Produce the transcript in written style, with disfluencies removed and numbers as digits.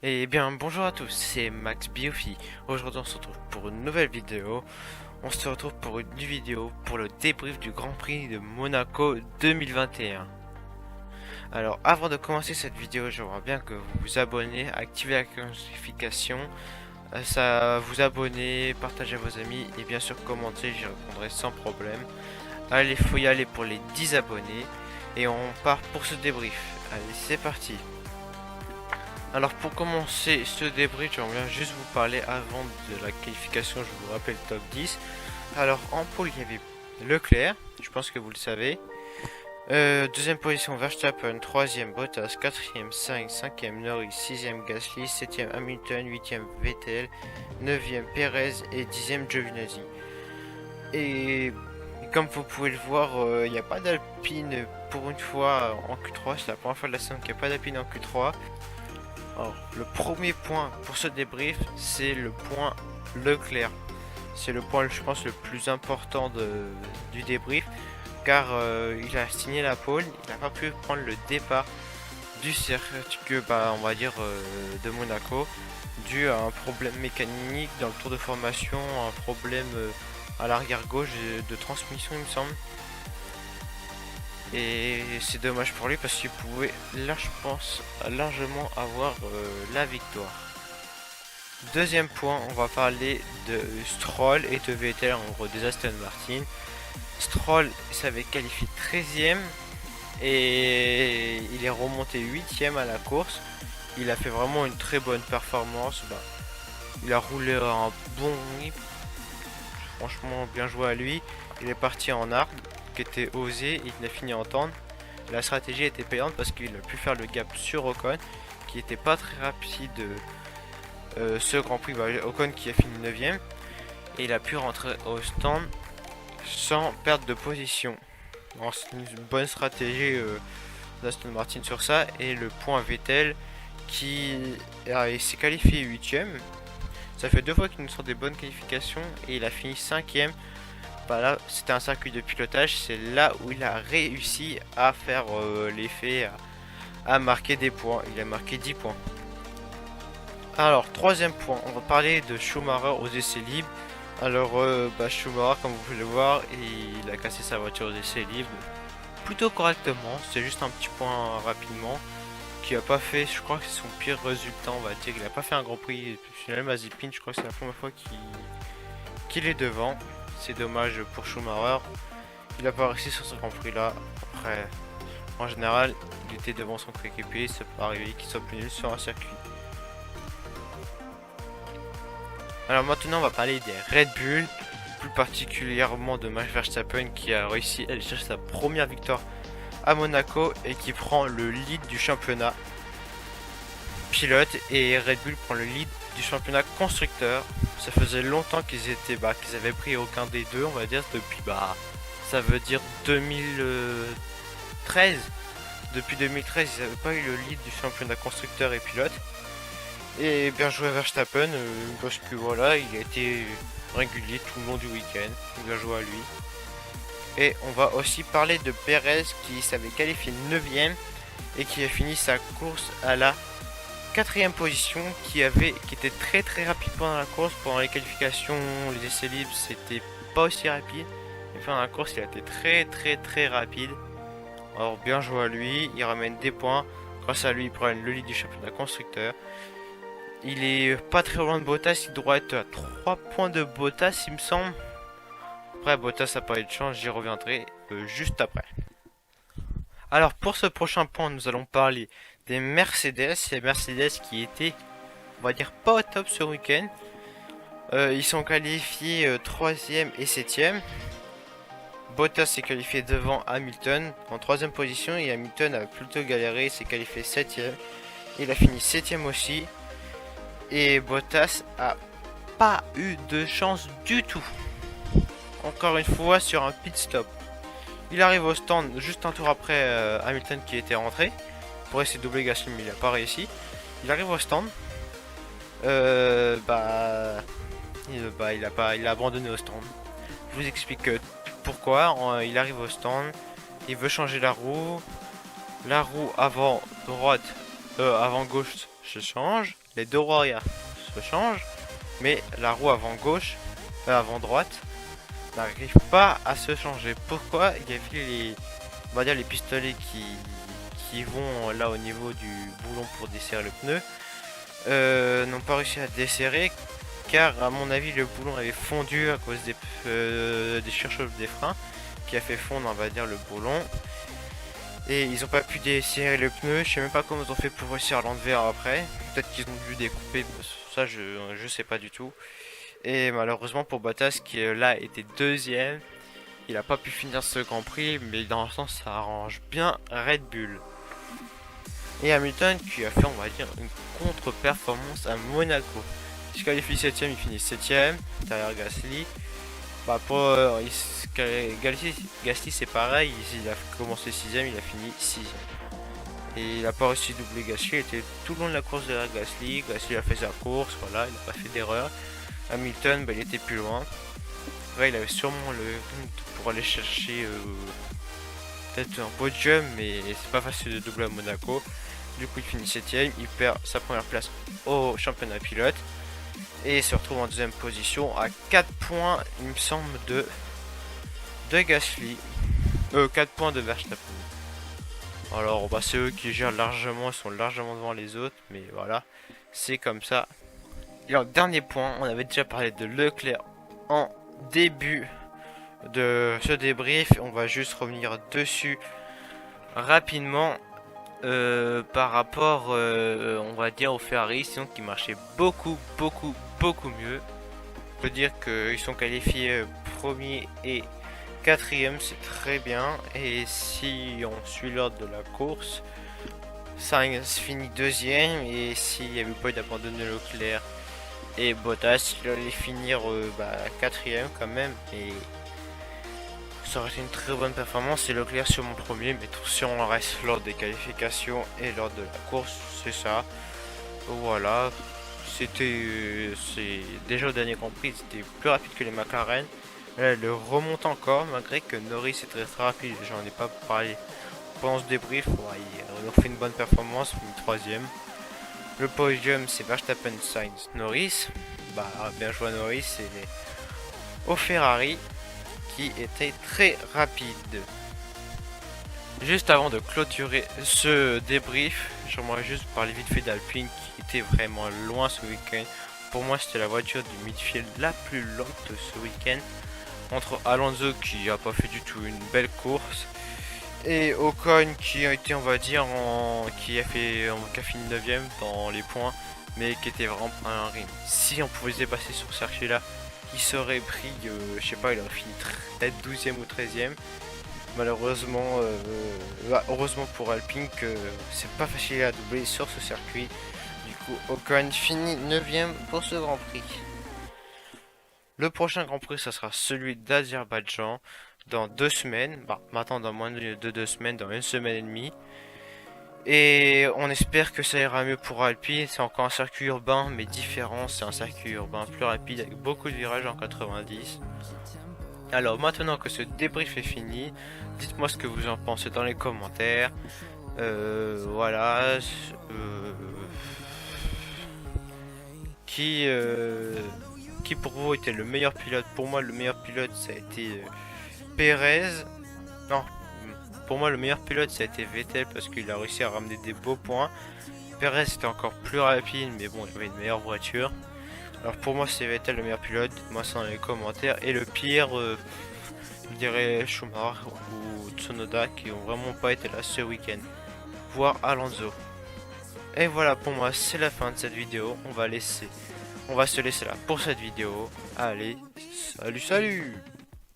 Eh bien, bonjour à tous, c'est Max Biofi. Aujourd'hui, on se retrouve pour une nouvelle vidéo. On se retrouve pour une vidéo pour le débrief du Grand Prix de Monaco 2021. Alors, avant de commencer cette vidéo, j'aimerais bien que vous vous abonnez, activez la notification, ça vous abonner, partagez à vos amis et bien sûr commentez, j'y répondrai sans problème. Allez, faut y aller pour les 10 abonnés et on part pour ce débrief. Allez, c'est parti. Alors pour commencer ce débrief, j'aimerais bien juste vous parler avant de la qualification, je vous rappelle le top 10. Alors en pole il y avait Leclerc, je pense que vous le savez. Deuxième position Verstappen, troisième Bottas, quatrième Sainz, cinquième Norris, sixième Gasly, septième Hamilton, huitième Vettel, neuvième Perez et dixième Giovinazzi. Et comme vous pouvez le voir, il n'y a pas d'Alpine pour une fois en Q3, c'est la première fois de la saison qu'il n'y a pas d'Alpine en Q3. Alors, le premier point pour ce débrief, c'est le point Leclerc. C'est le point, je pense, le plus important du débrief, car il a signé la pole, il n'a pas pu prendre le départ du circuit, on va dire, de Monaco, dû à un problème mécanique dans le tour de formation, un problème à l'arrière gauche de transmission, il me semble. Et c'est dommage pour lui parce qu'il pouvait, là je pense, largement avoir la victoire. Deuxième point, on va parler de Stroll et de Vettel, en gros des Aston Martin. Stroll s'avait qualifié 13ème et il est remonté 8ème à la course. Il a fait vraiment une très bonne performance. Il a roulé un bon rythme. Franchement, bien joué à lui. Il est parti en arc qui était osé, il a fini en tendre. La stratégie était payante parce qu'il a pu faire le gap sur Ocon, qui était pas très rapide ce Grand Prix. Ocon qui a fini 9ème et il a pu rentrer au stand sans perte de position. C'est une bonne stratégie d'Aston Martin sur ça. Et le point Vettel qui s'est qualifié 8ème. Ça fait deux fois qu'il nous sort des bonnes qualifications et il a fini 5ème. Là, c'était un circuit de pilotage, c'est là où il a réussi à faire l'effet, à marquer des points. Il a marqué 10 points. Alors, troisième point, on va parler de Schumacher aux essais libres. Alors, Schumacher, comme vous pouvez le voir, il a cassé sa voiture aux essais libres plutôt correctement. C'est juste un petit point rapidement. Qui a pas fait, je crois que c'est son pire résultat, on va dire. Il a pas fait un Grand Prix exceptionnel, Mazepin, je crois que c'est la première fois qu'il est devant. C'est dommage pour Schumacher. Il a pas réussi sur ce Grand Prix là. Après, en général, il était devant son coéquipier. Ça peut arriver qu'il soit plus nul sur un circuit. Alors maintenant, on va parler des Red Bull. Plus particulièrement de Max Verstappen qui a réussi à aller chercher sa première victoire à Monaco et qui prend le lead du championnat pilote. Et Red Bull prend le lead du championnat constructeur. Ça faisait longtemps qu'ils avaient pris aucun des deux, on va dire, depuis ça veut dire 2013. Depuis 2013, ils n'avaient pas eu le lead du championnat constructeur et pilote. Et bien joué à Verstappen, parce que voilà, il a été régulier tout le long du week-end. Bien joué à lui. Et on va aussi parler de Perez qui s'avait qualifié 9ème et qui a fini sa course à la 4ème position, qui était très très rapide pendant la course. Pendant les qualifications, les essais libres, c'était pas aussi rapide. Mais pendant la course, il a été très très très rapide. Alors bien joué à lui, il ramène des points. Grâce à lui, il prend le lead du championnat constructeur. Il est pas très loin de Bottas, il doit être à 3 points de Bottas, il me semble. Après, Bottas n'a pas eu de chance, j'y reviendrai juste après. Alors pour ce prochain point, nous allons parler des Mercedes. Les Mercedes qui étaient, on va dire, pas au top ce week-end. Ils sont qualifiés 3ème et 7ème. Bottas s'est qualifié devant Hamilton en 3ème position et Hamilton a plutôt galéré, il s'est qualifié 7ème. Il a fini 7ème aussi. Et Bottas a pas eu de chance du tout. Encore une fois sur un pit stop. Il arrive au stand juste un tour après Hamilton qui était rentré pour essayer de doubler Gasly, mais il n'a pas réussi. Il arrive au stand. Il a abandonné au stand. Je vous explique pourquoi. Il arrive au stand. Il veut changer la roue. La roue avant droite avant gauche se change, les deux roues arrière se changent, mais la roue avant gauche, avant droite, n'arrive pas à se changer. Pourquoi? Il y avait les, on va dire les pistolets qui vont là au niveau du boulon pour desserrer le pneu, n'ont pas réussi à desserrer, car à mon avis le boulon avait fondu à cause des surchauffe des freins, qui a fait fondre, on va dire, le boulon. Et ils ont pas pu desserrer le pneu. Je sais même pas comment ils ont fait pour réussir à l'enlever après. Peut-être qu'ils ont dû découper, ça je sais pas du tout. Et malheureusement pour Bottas qui là était deuxième, il a pas pu finir ce Grand Prix, mais dans le sens ça arrange bien Red Bull. Et Hamilton qui a fait, on va dire, une contre-performance à Monaco. Il se qualifie 7ème, il finit 7ème derrière Gasly. Bah pour Gasly c'est pareil, il a commencé 6ème, il a fini 6ème. Et il a pas réussi à doubler Gasly, il était tout le long de la course derrière Gasly. Gasly a fait sa course, voilà, il n'a pas fait d'erreur. Hamilton, bah, il était plus loin. Ouais, il avait sûrement le pour aller chercher peut-être un podium, mais c'est pas facile de doubler à Monaco. Du coup il finit 7ème, il perd sa première place au championnat pilote. Et se retrouve en deuxième position à 4 points, il me semble, de Gasly. 4 points de Verstappen. Alors, bah, c'est eux qui gèrent largement, ils sont largement devant les autres, mais voilà, c'est comme ça. Et en dernier point, on avait déjà parlé de Leclerc en début de ce débrief. On va juste revenir dessus rapidement. Par rapport, on va dire, au Ferrari, sinon qui marchait beaucoup mieux. On peut dire qu'ils sont qualifiés premier et quatrième, c'est très bien. Et si on suit l'ordre de la course, Sainz finit deuxième. Et s'il n'y avait pas eu d'abandon de Leclerc et Bottas, il allait finir quatrième quand même. Et ça aurait été une très bonne performance. Et Leclerc sur mon premier, mais tout si on reste lors des qualifications et lors de la course, c'est ça. Voilà. C'est déjà au dernier Grand Prix, c'était plus rapide que les McLaren. Là, elle remonte encore, malgré que Norris est très rapide. J'en ai pas parlé pendant ce débrief. On a fait une bonne performance, une troisième. Le podium, c'est Verstappen, Sainz, Norris. Bah, bien joué à Norris, c'est au Ferrari qui était très rapide. Juste avant de clôturer ce débrief, j'aimerais juste parler vite fait d'Alpine qui était vraiment loin ce week-end. Pour moi, c'était la voiture du midfield la plus lente ce week-end. Entre Alonso qui a pas fait du tout une belle course et Ocon qui a été, on va dire, qui a fini 9ème dans les points, mais qui était vraiment un rime. Si on pouvait se dépasser sur ce circuit-là, il serait pris, je sais pas, il aurait fini peut-être 12ème ou 13ème. Malheureusement, heureusement pour Alpine que c'est pas facile à doubler sur ce circuit. Du coup, Ocon finit 9ème pour ce Grand Prix. Le prochain Grand Prix, ça sera celui d'Azerbaïdjan dans 2 semaines. Bah, maintenant dans moins de 2 semaines, dans 1 semaine et demie. Et on espère que ça ira mieux pour Alpine. C'est encore un circuit urbain, mais différent. C'est un circuit urbain plus rapide avec beaucoup de virages en 90. Alors maintenant que ce débrief est fini, dites-moi ce que vous en pensez dans les commentaires. Voilà. Qui pour vous était le meilleur pilote? Pour moi, le meilleur pilote, ça a été Perez. Non, pour moi, le meilleur pilote, ça a été Vettel parce qu'il a réussi à ramener des beaux points. Perez était encore plus rapide, mais bon, il avait une meilleure voiture. Alors pour moi, c'est Vettel le meilleur pilote. Dites-moi ça dans les commentaires. Et le pire, je dirais Schumacher ou Tsunoda qui ont vraiment pas été là ce week-end. Voire Alonso. Et voilà, pour moi, c'est la fin de cette vidéo. On va se laisser là pour cette vidéo. Allez, salut